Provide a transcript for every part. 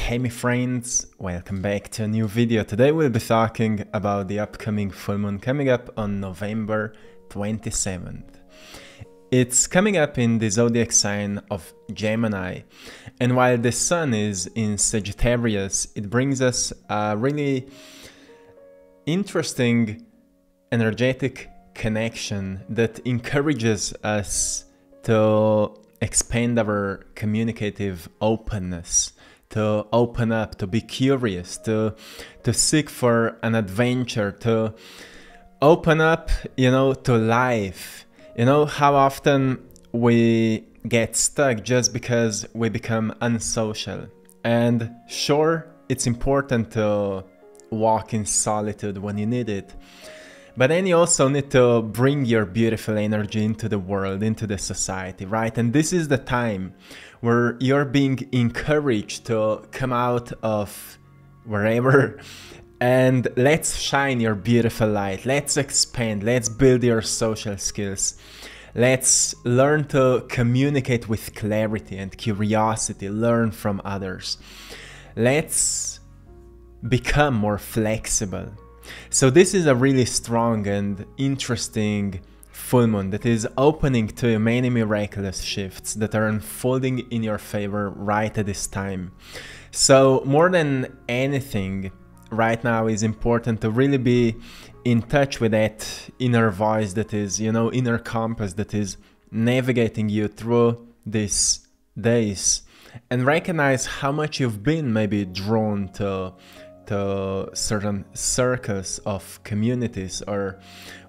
Hey my friends, welcome back to a new video. Today we'll be talking about the upcoming full moon coming up on November 27th. It's coming up in the zodiac sign of Gemini, and while the sun is in Sagittarius, it brings us a really interesting energetic connection that encourages us to expand our communicative openness, to open up, to be curious, to seek for an adventure, to open up, to life. How often we get stuck just because we become unsocial. And sure, it's important to walk in solitude when you need it. But then you also need to bring your beautiful energy into the world, into the society, right? And this is the time where you're being encouraged to come out of wherever and let's shine your beautiful light. Let's expand. Let's build your social skills. Let's learn to communicate with clarity and curiosity, learn from others. Let's become more flexible. So this is a really strong and interesting full moon that is opening to many miraculous shifts that are unfolding in your favor right at this time. So more than anything right now is important to really be in touch with that inner voice that is, inner compass that is navigating you through these days, and recognize how much you've been maybe drawn to certain circles of communities or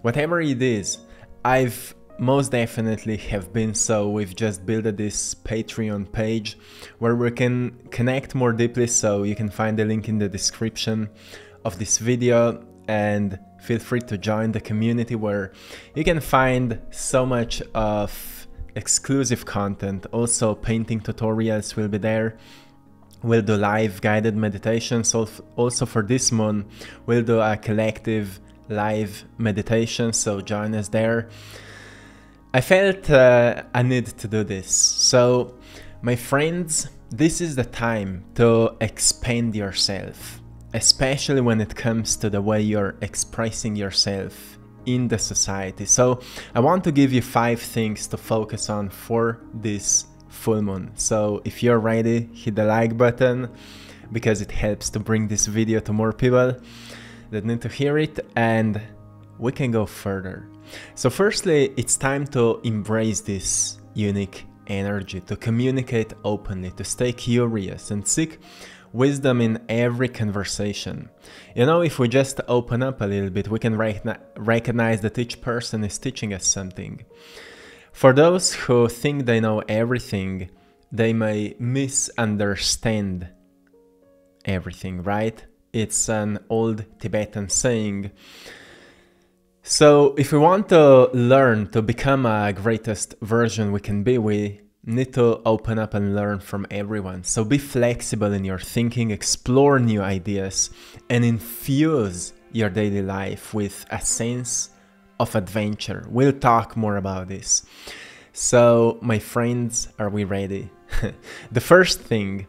whatever it is. I've most definitely have been, so we've just built this Patreon page where we can connect more deeply, so you can find the link in the description of this video and feel free to join the community where you can find so much of exclusive content. Also painting tutorials will be there. We'll do live guided meditations. Also for this moon, we'll do a collective live meditation, so join us there. I felt a need to do this. So, my friends, this is the time to expand yourself, especially when it comes to the way you're expressing yourself in the society. So, I want to give you 5 things to focus on for this full moon. So if you're ready, hit the like button because it helps to bring this video to more people that need to hear it, and we can go further. So firstly, it's time to embrace this unique energy, to communicate openly, to stay curious and seek wisdom in every conversation. If we just open up a little bit, we can recognize that each person is teaching us something. For those who think they know everything, they may misunderstand everything, right? It's an old Tibetan saying. So if we want to learn to become a greatest version we can be, we need to open up and learn from everyone. So be flexible in your thinking, explore new ideas, and infuse your daily life with a sense of adventure. We'll talk more about this. So my friends, are we ready? The first thing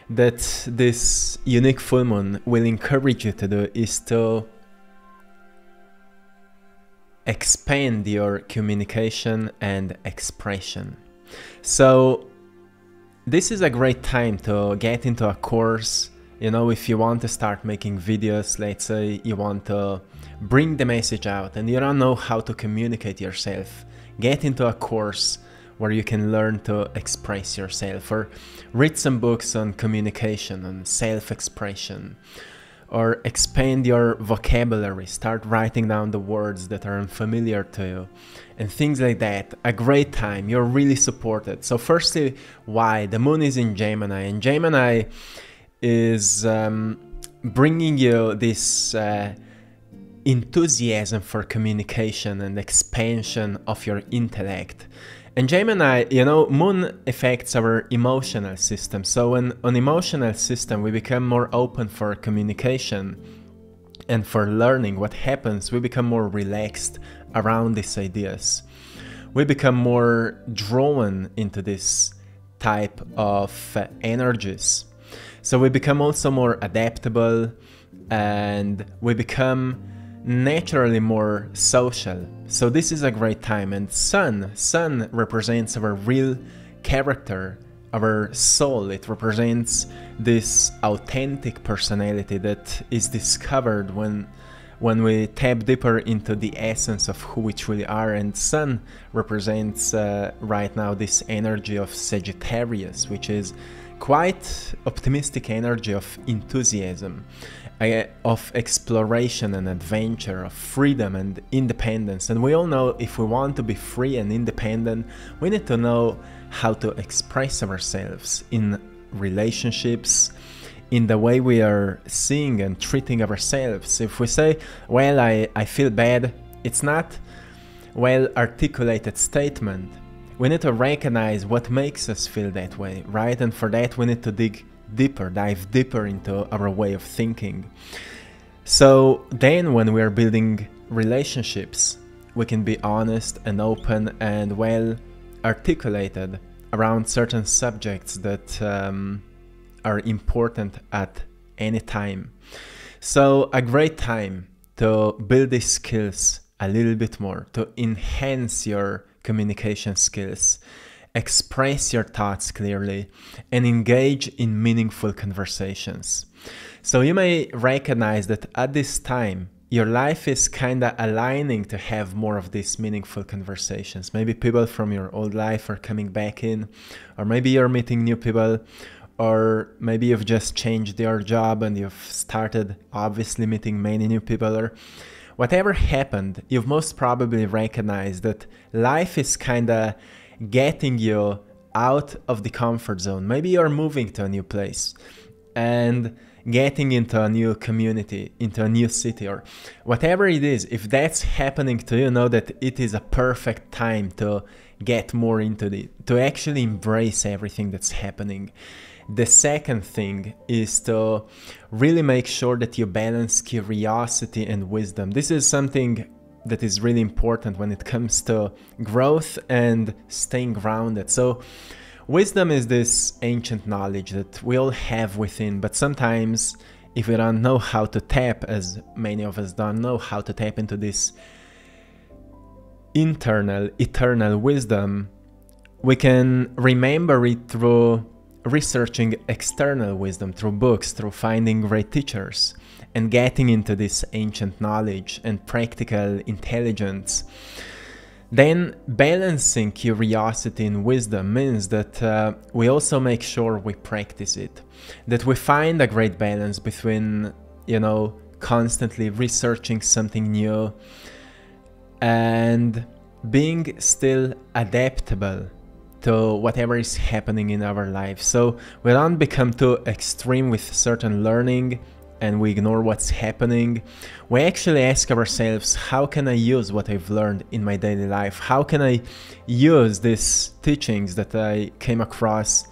that this unique full moon will encourage you to do is to expand your communication and expression. So this is a great time to get into a course. If you want to start making videos, let's say you want to bring the message out and you don't know how to communicate yourself, get into a course where you can learn to express yourself, or read some books on communication and self-expression, or expand your vocabulary, start writing down the words that are unfamiliar to you and things like that. A great time, you're really supported. So firstly, why? The moon is in Gemini, and Gemini is bringing you this enthusiasm for communication and expansion of your intellect. And Gemini, moon affects our emotional system. So on emotional system, we become more open for communication and for learning. What happens? We become more relaxed around these ideas. We become more drawn into this type of energies. So we become also more adaptable, and we become naturally more social. So this is a great time. And sun represents our real character, our soul. It represents this authentic personality that is discovered when we tap deeper into the essence of who we truly are. And sun represents right now this energy of Sagittarius, which is quite optimistic energy of enthusiasm, of exploration and adventure, of freedom and independence. And we all know if we want to be free and independent, we need to know how to express ourselves in relationships, in the way we are seeing and treating ourselves. If we say, well, I feel bad, it's not well articulated statement. We need to recognize what makes us feel that way, right? And for that we need to dig deeper, dive deeper into our way of thinking. So then when we are building relationships, we can be honest and open and well articulated around certain subjects that are important at any time. So a great time to build these skills a little bit more, to enhance your communication skills, express your thoughts clearly, and engage in meaningful conversations. So you may recognize that at this time, your life is kind of aligning to have more of these meaningful conversations. Maybe people from your old life are coming back in, or maybe you're meeting new people, or maybe you've just changed your job and you've started obviously meeting many new people, or whatever happened, you've most probably recognized that life is kind of getting you out of the comfort zone. Maybe you're moving to a new place and getting into a new community, into a new city, or whatever it is. If that's happening to you, know that it is a perfect time to get more into it, to actually embrace everything that's happening. The second thing is to really make sure that you balance curiosity and wisdom. This is something that is really important when it comes to growth and staying grounded. So wisdom is this ancient knowledge that we all have within, but sometimes if we don't know how to tap, as many of us don't know how to tap into this internal, eternal wisdom, we can remember it through researching external wisdom, through books, through finding great teachers, and getting into this ancient knowledge and practical intelligence. Then balancing curiosity and wisdom means that we also make sure we practice it, that we find a great balance between, constantly researching something new and being still adaptable to whatever is happening in our life. So we don't become too extreme with certain learning and we ignore what's happening. We actually ask ourselves, how can I use what I've learned in my daily life? How can I use these teachings that I came across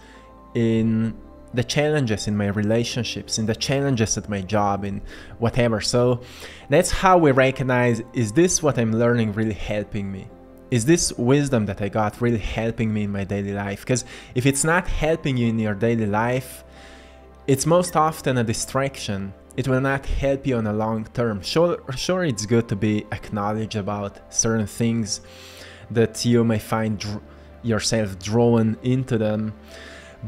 in the challenges in my relationships, in the challenges at my job, in whatever? So that's how we recognize, is this what I'm learning really helping me? Is this wisdom that I got really helping me in my daily life? Because if it's not helping you in your daily life, it's most often a distraction. It will not help you on a long term. Sure, it's good to be acknowledged about certain things that you may find yourself drawn into them,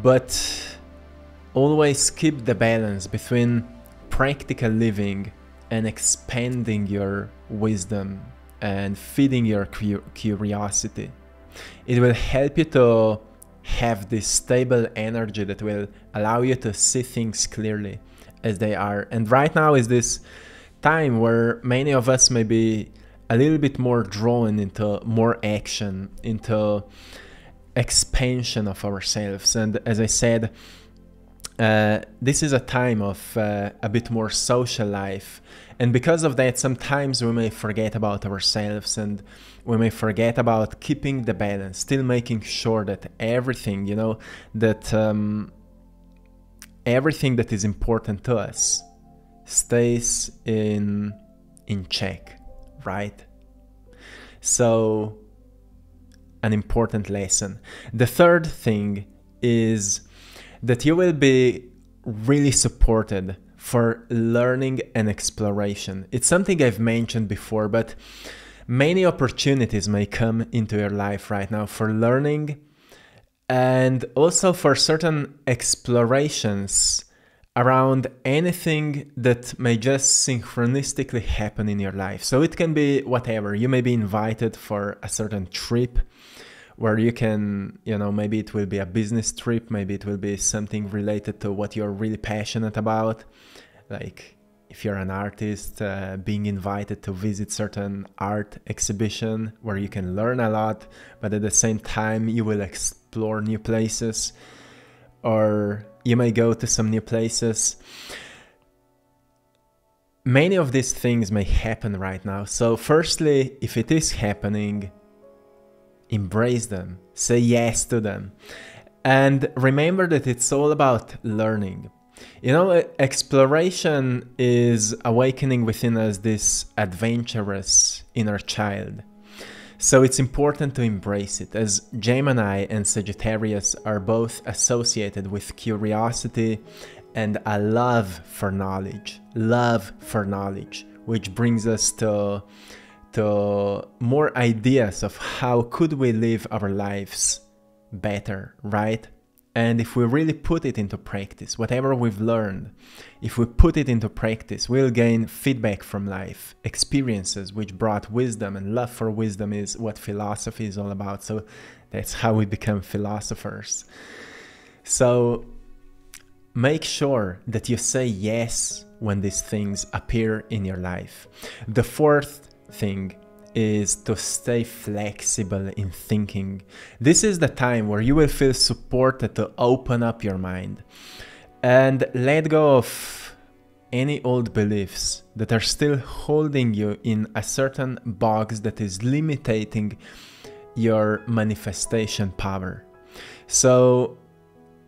but always keep the balance between practical living and expanding your wisdom and feeding your curiosity. It will help you to have this stable energy that will allow you to see things clearly as they are. And right now is this time where many of us may be a little bit more drawn into more action, into expansion of ourselves. And as I said, this is a time of a bit more social life. And because of that, sometimes we may forget about ourselves and we may forget about keeping the balance, still making sure that everything, everything that is important to us stays in check, right? So, an important lesson. The third thing is that you will be really supported for learning and exploration. It's something I've mentioned before, but many opportunities may come into your life right now for learning and also for certain explorations around anything that may just synchronistically happen in your life. So it can be whatever. You may be invited for a certain trip where you can, maybe it will be a business trip, maybe it will be something related to what you're really passionate about. Like if you're an artist, being invited to visit certain art exhibition where you can learn a lot, but at the same time you will explore new places, or you may go to some new places. Many of these things may happen right now. So firstly, if it is happening, embrace them, say yes to them, and remember that it's all about learning. Exploration is awakening within us this adventurous inner child. So it's important to embrace it, as Gemini and Sagittarius are both associated with curiosity and a love for knowledge, which brings us to more ideas of how could we live our lives better, right? And if we really put it into practice, whatever we've learned, if we put it into practice, we'll gain feedback from life, experiences which brought wisdom, and love for wisdom is what philosophy is all about. So that's how we become philosophers. So make sure that you say yes when these things appear in your life. The fourth thing is to stay flexible in thinking. This is the time where you will feel supported to open up your mind and let go of any old beliefs that are still holding you in a certain box that is limiting your manifestation power. So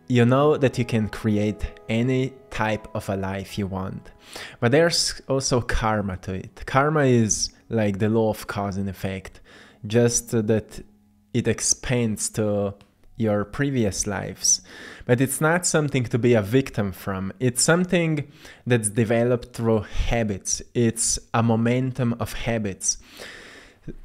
you know that you can create any type of a life you want, but there's also karma to it. Karma is like the law of cause and effect, just that it expands to your previous lives. But it's not something to be a victim from. It's something that's developed through habits. It's a momentum of habits.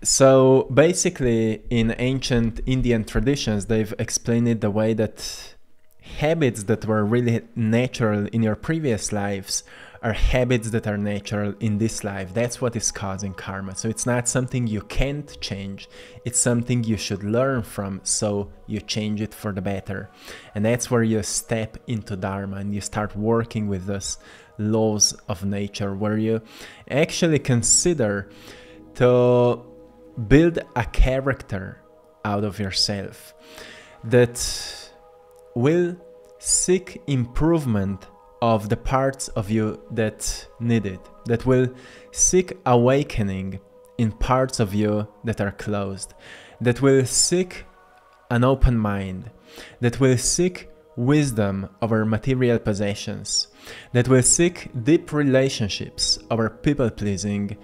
So basically, in ancient Indian traditions, they've explained it the way that habits that were really natural in your previous lives are habits that are natural in this life. That's what is causing karma. So it's not something you can't change. It's something you should learn from, so you change it for the better. And that's where you step into Dharma and you start working with those laws of nature, where you actually consider to build a character out of yourself that will seek improvement of the parts of you that need it, that will seek awakening in parts of you that are closed, that will seek an open mind, that will seek wisdom over material possessions, that will seek deep relationships over people-pleasing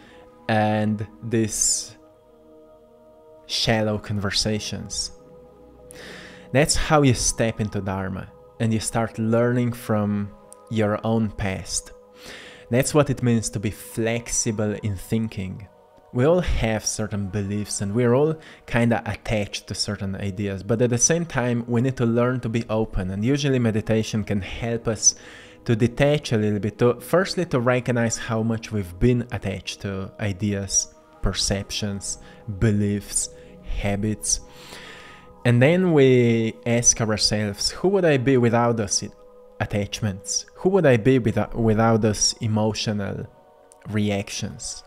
and these shallow conversations. That's how you step into Dharma and you start learning from your own past. That's what it means to be flexible in thinking. We all have certain beliefs and we're all kind of attached to certain ideas, but at the same time we need to learn to be open, and usually meditation can help us to detach a little bit, firstly to recognize how much we've been attached to ideas, perceptions, beliefs, habits, and then we ask ourselves, who would I be without those attachments? Who would I be without those emotional reactions?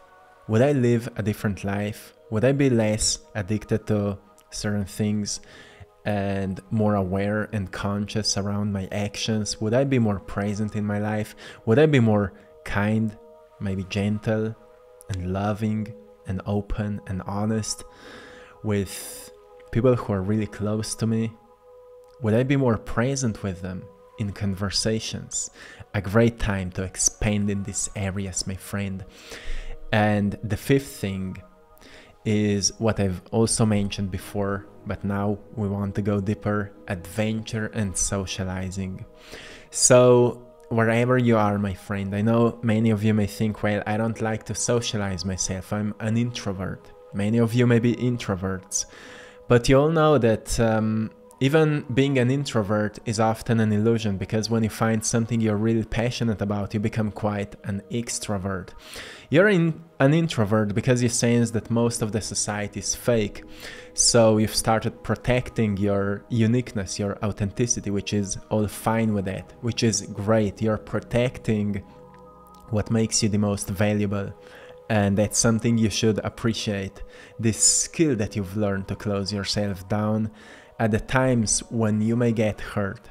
Would I live a different life? Would I be less addicted to certain things and more aware and conscious around my actions? Would I be more present in my life? Would I be more kind, maybe gentle and loving and open and honest with people who are really close to me? Would I be more present with them in conversations? A great time to expand in these areas, my friend. And the fifth thing is what I've also mentioned before, but now we want to go deeper: adventure and socializing. So wherever you are, my friend. I know many of you may think, well, I don't like to socialize myself, I'm an introvert. Many of you may be introverts, but you all know that even being an introvert is often an illusion, because when you find something you're really passionate about, you become quite an extrovert. You're an introvert because you sense that most of the society is fake. So you've started protecting your uniqueness, your authenticity, which is all fine with that, which is great. You're protecting what makes you the most valuable. And that's something you should appreciate. This skill that you've learned to close yourself down at the times when you may get hurt.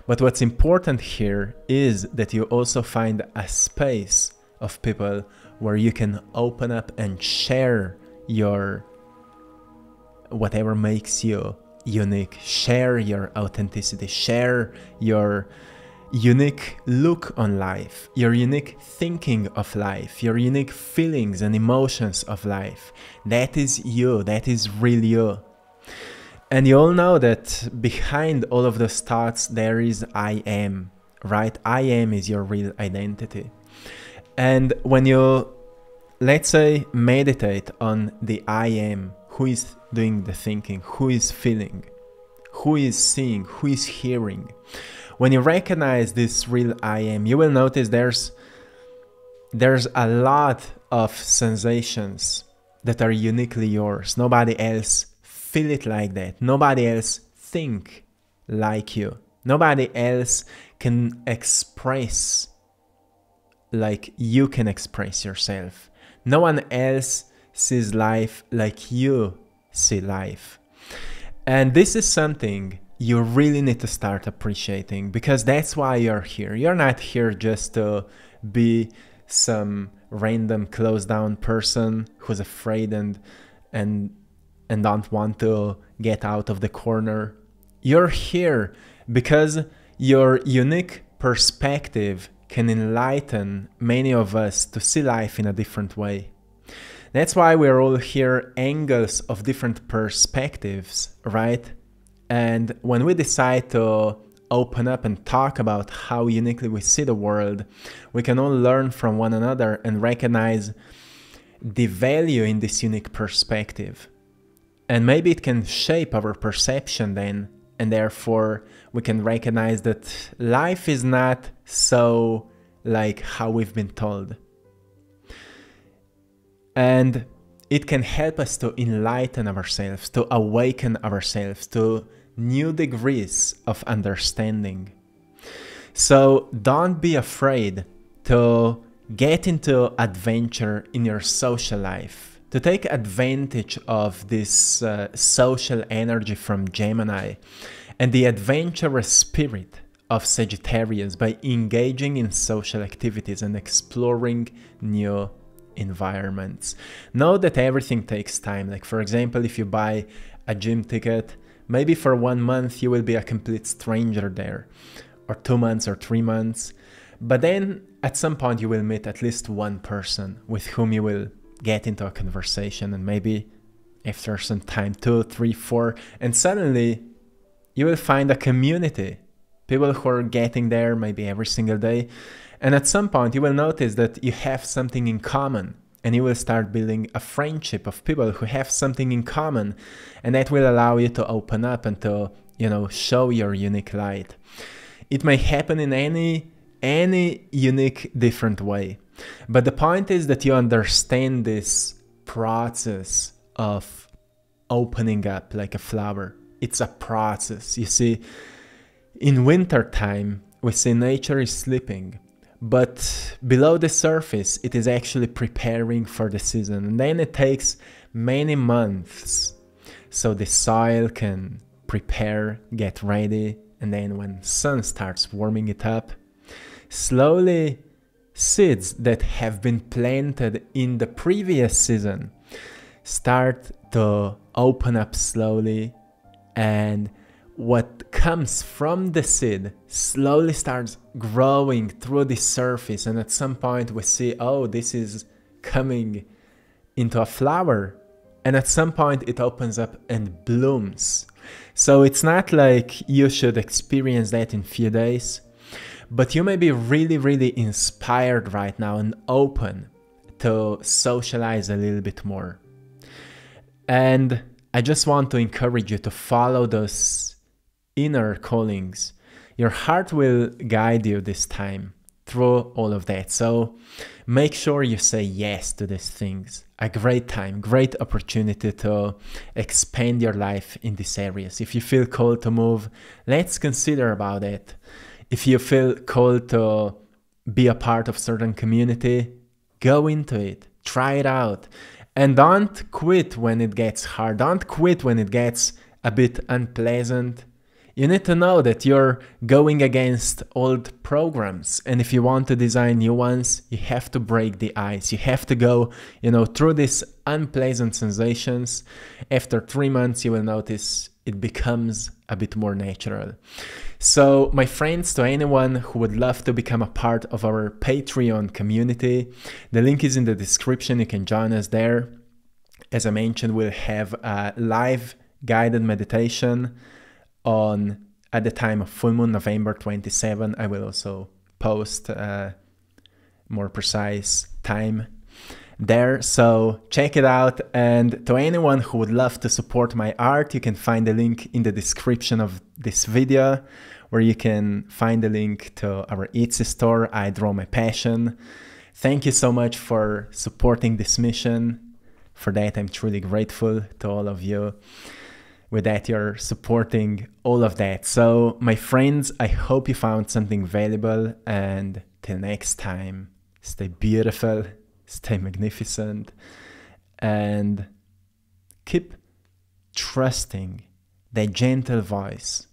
But what's important here is that you also find a space of people where you can open up and share your whatever makes you unique, share your authenticity, share your unique look on life, your unique thinking of life, your unique feelings and emotions of life. That is you, that is real you. And you all know that behind all of those thoughts there is I am, right? I am is your real identity. And when you, let's say, meditate on the I am, who is doing the thinking, who is feeling, who is seeing, who is hearing. When you recognize this real I am, you will notice there's a lot of sensations that are uniquely yours. Nobody else feel it like that. Nobody else think like you. Nobody else can express like you can express yourself. No one else sees life like you see life. And this is something you really need to start appreciating, because that's why you're here. You're not here just to be some random closed down person who's afraid and don't want to get out of the corner. You're here because your unique perspective can enlighten many of us to see life in a different way. That's why we're all here, angles of different perspectives, right? And when we decide to open up and talk about how uniquely we see the world, we can all learn from one another and recognize the value in this unique perspective. And maybe it can shape our perception then, and therefore we can recognize that life is not so like how we've been told. And it can help us to enlighten ourselves, to awaken ourselves to new degrees of understanding. So don't be afraid to get into adventure in your social life, to take advantage of this social energy from Gemini and the adventurous spirit of Sagittarius by engaging in social activities and exploring new environments. Know that everything takes time. Like, for example, if you buy a gym ticket, maybe for 1 month you will be a complete stranger there, or 2 months or 3 months, but then at some point you will meet at least one person with whom you will get into a conversation, and maybe after some time 2, 3, 4, and suddenly you will find a community, people who are getting there maybe every single day. And at some point you will notice that you have something in common, and you will start building a friendship of people who have something in common, and that will allow you to open up and to, show your unique light. It may happen in any unique different way, but the point is that you understand this process of opening up like a flower. It's a process. You see, in winter time we see nature is sleeping, but below the surface it is actually preparing for the season, and then it takes many months so the soil can prepare, get ready, and then when sun starts warming it up, slowly seeds that have been planted in the previous season start to open up slowly, and what comes from the seed slowly starts growing through the surface, and at some point we see, oh, this is coming into a flower, and at some point it opens up and blooms. So it's not like you should experience that in few days, but you may be really, really inspired right now and open to socialize a little bit more. And I just want to encourage you to follow those inner callings. Your heart will guide you this time through all of that. So make sure you say yes to these things. A great time, great opportunity to expand your life in these areas. If you feel called to move, let's consider about it. If you feel called to be a part of certain community, go into it, try it out. And don't quit when it gets hard. Don't quit when it gets a bit unpleasant. You need to know that you're going against old programs. And if you want to design new ones, you have to break the ice. You have to go, through these unpleasant sensations. After 3 months, you will notice it becomes a bit more natural. So my friends, to anyone who would love to become a part of our Patreon community, the link is in the description. You can join us there. As I mentioned, we'll have a live guided meditation at the time of full moon, November 27. I will also post a more precise time there, so check it out. And to anyone who would love to support my art, you can find the link in the description of this video, where you can find the link to our Etsy store, I Draw My Passion. Thank you so much for supporting this mission. For that, I'm truly grateful to all of you. With that, you're supporting all of that. So my friends, I hope you found something valuable, and till next time, stay beautiful, stay magnificent, and keep trusting that gentle voice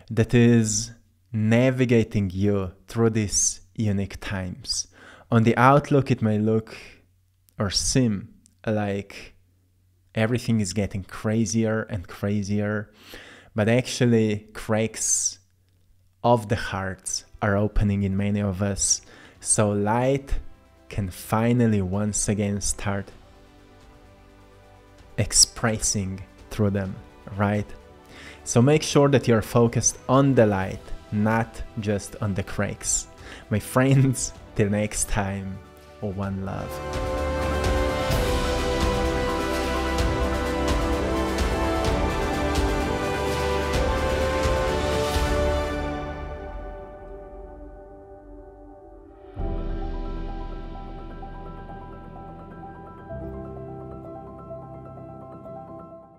that is navigating you through these unique times. On the outlook, it may look or seem like everything is getting crazier and crazier, but actually cracks of the hearts are opening in many of us, so light can finally once again start expressing through them, right? So make sure that you're focused on the light, not just on the cracks. My friends, till next time, one love.